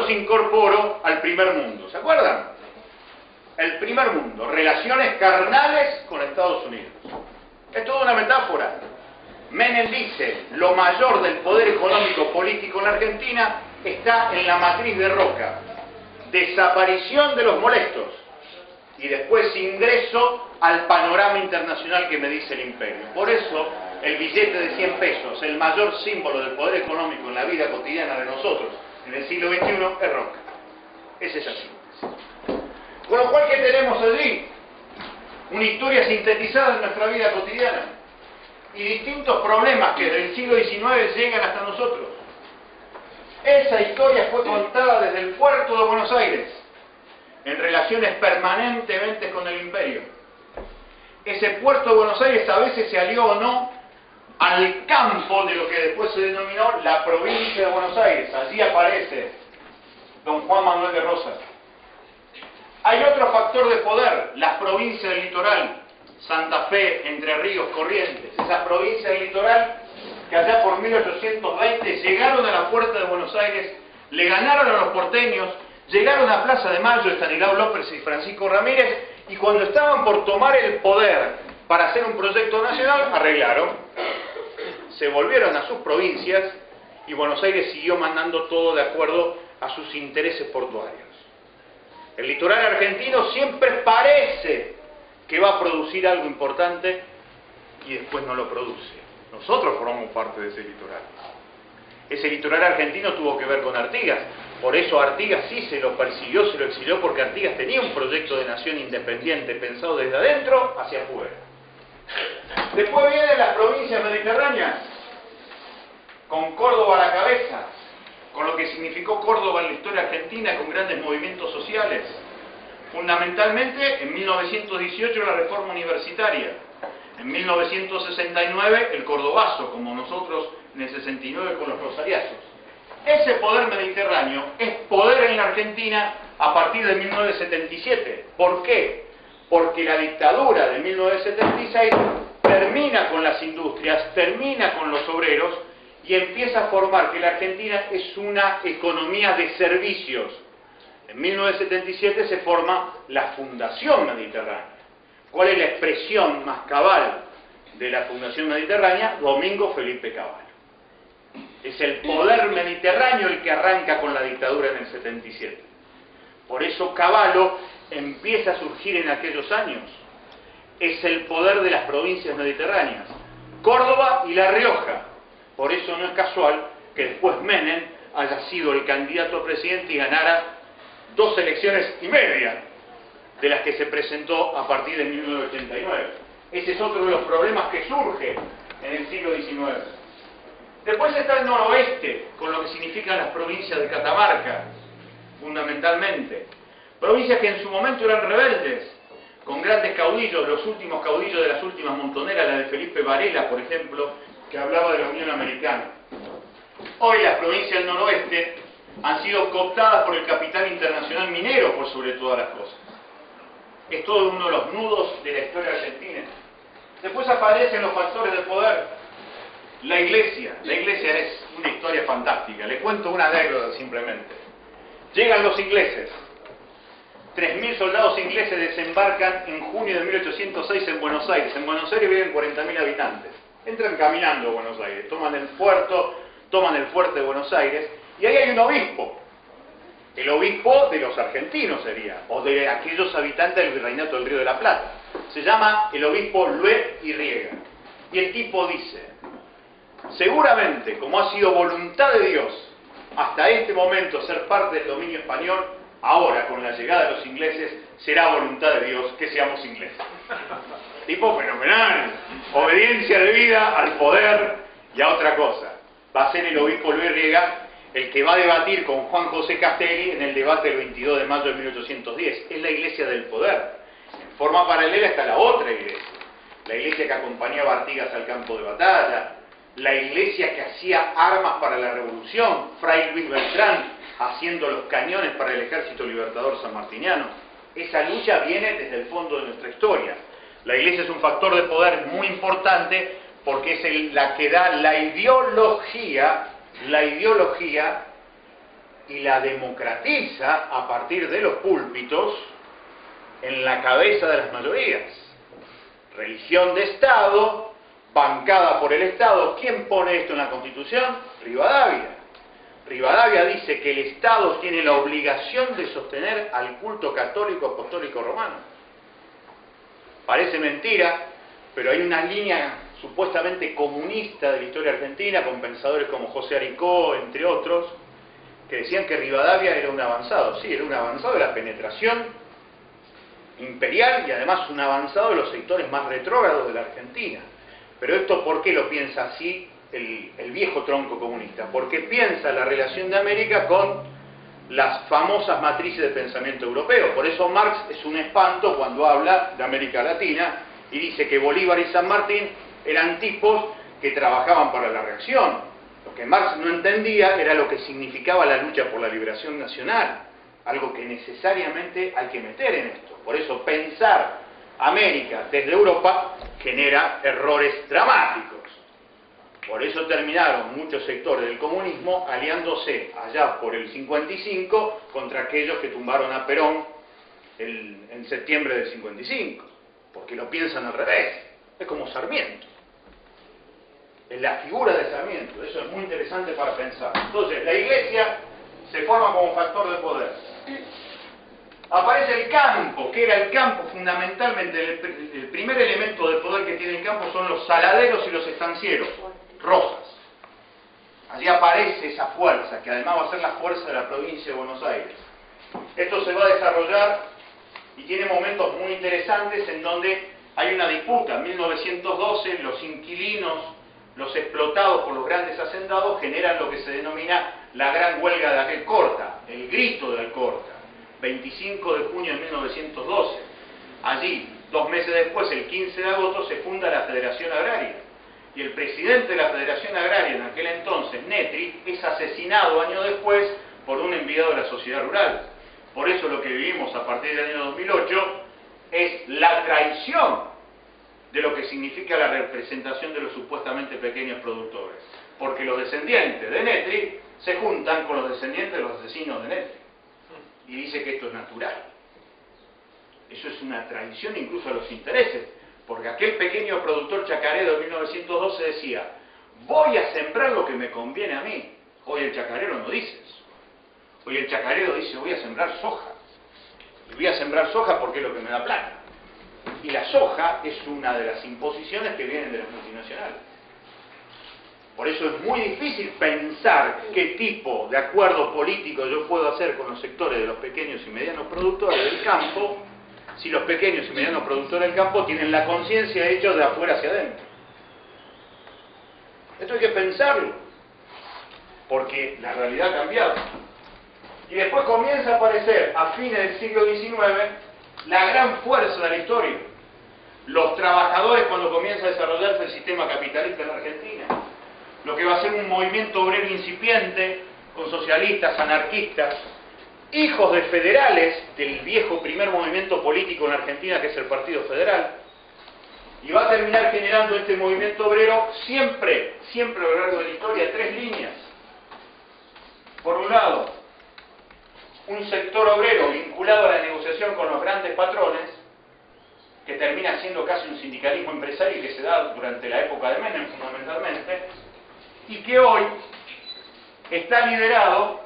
los incorporo al primer mundo. ¿Se acuerdan? El primer mundo, relaciones carnales con Estados Unidos. Es toda una metáfora. Menem dice, lo mayor del poder económico político en la Argentina está en la matriz de Roca. Desaparición de los molestos y después ingreso al panorama internacional que me dice el imperio. Por eso el billete de 100 pesos, el mayor símbolo del poder económico en la vida cotidiana de nosotros en el siglo XXI, es Roca. Es esa síntesis. Con lo cual, ¿qué tenemos allí? Una historia sintetizada en nuestra vida cotidiana y distintos problemas que desde el siglo XIX llegan hasta nosotros. Esa historia fue contada desde el puerto de Buenos Aires, en relaciones permanentemente con el imperio. Ese puerto de Buenos Aires a veces se alió o no al campo de lo que después se denominó la provincia de Buenos Aires. Allí aparece don Juan Manuel de Rosas. Hay otro factor de poder, las provincias del litoral, Santa Fe, Entre Ríos, Corrientes. Esas provincias del litoral que allá por 1820 llegaron a la puerta de Buenos Aires, le ganaron a los porteños, llegaron a Plaza de Mayo, Estanislao López y Francisco Ramírez, y cuando estaban por tomar el poder para hacer un proyecto nacional, arreglaron, se volvieron a sus provincias y Buenos Aires siguió mandando todo de acuerdo a sus intereses portuarios. El litoral argentino siempre parece que va a producir algo importante y después no lo produce. Nosotros formamos parte de ese litoral. Ese litoral argentino tuvo que ver con Artigas. Por eso Artigas sí se lo persiguió, se lo exilió, porque Artigas tenía un proyecto de nación independiente pensado desde adentro hacia afuera. Después vienen las provincias mediterráneas, con Córdoba a la cabeza, con lo que significó Córdoba en la historia argentina, con grandes movimientos sociales. Fundamentalmente, en 1918 la reforma universitaria, en 1969 el cordobazo, como nosotros en el 69 con los rosariazos. Ese poder mediterráneo es poder en la Argentina a partir de 1977. ¿Por qué? Porque la dictadura de 1976 termina con las industrias, termina con los obreros y empieza a formar que la Argentina es una economía de servicios. En 1977 se forma la Fundación Mediterránea. ¿Cuál es la expresión más cabal de la Fundación Mediterránea? Domingo Felipe Cavallo. Es el poder mediterráneo el que arranca con la dictadura en el 77. Por eso Cavallo empieza a surgir en aquellos años. Es el poder de las provincias mediterráneas, Córdoba y La Rioja. Por eso no es casual que después Menem haya sido el candidato a presidente y ganara 2 elecciones y media de las que se presentó a partir de 1989. Ese es otro de los problemas que surge en el siglo XIX. Después está el noroeste, con lo que significan las provincias de Catamarca, fundamentalmente. Provincias que en su momento eran rebeldes, con grandes caudillos, los últimos caudillos de las últimas montoneras, la de Felipe Varela, por ejemplo, que hablaba de la Unión Americana. Hoy las provincias del noroeste han sido cooptadas por el capital internacional minero, por sobre todas las cosas. Es todo uno de los nudos de la historia argentina. Después aparecen los factores de poder. La iglesia es una historia fantástica. Le cuento una anécdota simplemente. Llegan los ingleses. 3.000 soldados ingleses desembarcan en junio de 1806 en Buenos Aires. En Buenos Aires viven 40.000 habitantes. Entran caminando a Buenos Aires, toman el puerto, toman el fuerte de Buenos Aires, y ahí hay un obispo. El obispo de los argentinos sería, o de aquellos habitantes del virreinato del Río de la Plata. Se llama el obispo Luet y Riega. Y el tipo dice: seguramente, como ha sido voluntad de Dios hasta este momento ser parte del dominio español, ahora con la llegada de los ingleses será voluntad de Dios que seamos ingleses. Tipo fenomenal, obediencia de vida al poder y a otra cosa. Va a ser el obispo Luis Riega el que va a debatir con Juan José Castelli en el debate del 22 de mayo de 1810. Es la iglesia del poder. En forma paralela está la otra iglesia. La iglesia que acompañaba a Artigas al campo de batalla, la iglesia que hacía armas para la revolución, Fray Luis Beltrán haciendo los cañones para el ejército libertador sanmartiniano. Esa lucha viene desde el fondo de nuestra historia. La iglesia es un factor de poder muy importante porque es la que da la ideología y la democratiza a partir de los púlpitos en la cabeza de las mayorías. Religión de Estado, bancada por el Estado. ¿Quién pone esto en la Constitución? Rivadavia. Rivadavia dice que el Estado tiene la obligación de sostener al culto católico apostólico romano. Parece mentira, pero hay una línea supuestamente comunista de la historia argentina, con pensadores como José Aricó, entre otros, que decían que Rivadavia era un avanzado. Sí, era un avanzado de la penetración imperial y además un avanzado de los sectores más retrógrados de la Argentina. Pero esto, ¿por qué lo piensa así el viejo tronco comunista? Porque piensa la relación de América con las famosas matrices de pensamiento europeo. Por eso Marx es un espanto cuando habla de América Latina y dice que Bolívar y San Martín eran tipos que trabajaban para la reacción. Lo que Marx no entendía era lo que significaba la lucha por la liberación nacional, algo que necesariamente hay que meter en esto. Por eso pensar América desde Europa genera errores dramáticos. Por eso terminaron muchos sectores del comunismo aliándose allá por el 55 contra aquellos que tumbaron a Perón en septiembre del 55, porque lo piensan al revés. Es como Sarmiento. Es la figura de Sarmiento. Eso es muy interesante para pensar. Entonces, la Iglesia se forma como factor de poder. Aparece el campo, que era el campo fundamentalmente, el primer elemento de poder que tiene el campo son los saladeros y los estancieros, Rosas. Allí aparece esa fuerza, que además va a ser la fuerza de la provincia de Buenos Aires. Esto se va a desarrollar y tiene momentos muy interesantes en donde hay una disputa. En 1912 los inquilinos, los explotados por los grandes hacendados, generan lo que se denomina la gran huelga de Alcorta, el grito de Alcorta, 25 de junio de 1912. Allí, 2 meses después, el 15 de agosto, se funda la Federación Agraria. Y el presidente de la Federación Agraria en aquel entonces, Netri, es asesinado años después por un enviado de la sociedad rural. Por eso lo que vivimos a partir del año 2008 es la traición de lo que significa la representación de los supuestamente pequeños productores. Porque los descendientes de Netri se juntan con los descendientes de los asesinos de Netri. Y dice que esto es natural. Eso es una traición incluso a los intereses. Porque aquel pequeño productor chacarero de 1912 decía: voy a sembrar lo que me conviene a mí. Hoy el chacarero no dice eso. Hoy el chacarero dice: voy a sembrar soja. Y voy a sembrar soja porque es lo que me da plata. Y la soja es una de las imposiciones que vienen de las multinacionales. Por eso es muy difícil pensar qué tipo de acuerdo político yo puedo hacer con los sectores de los pequeños y medianos productores del campo, si los pequeños y medianos productores del campo tienen la conciencia hecha de afuera hacia adentro. Esto hay que pensarlo, porque la realidad ha cambiado. Y después comienza a aparecer, a fines del siglo XIX, la gran fuerza de la historia. Los trabajadores, cuando comienza a desarrollarse el sistema capitalista en la Argentina. Lo que va a ser un movimiento obrero incipiente, con socialistas, anarquistas, hijos de federales del viejo primer movimiento político en la Argentina, que es el Partido Federal, y va a terminar generando este movimiento obrero siempre a lo largo de la historia, 3 líneas. Por un lado, un sector obrero vinculado a la negociación con los grandes patrones, que termina siendo casi un sindicalismo empresario que se da durante la época de Menem fundamentalmente, y que hoy está liderado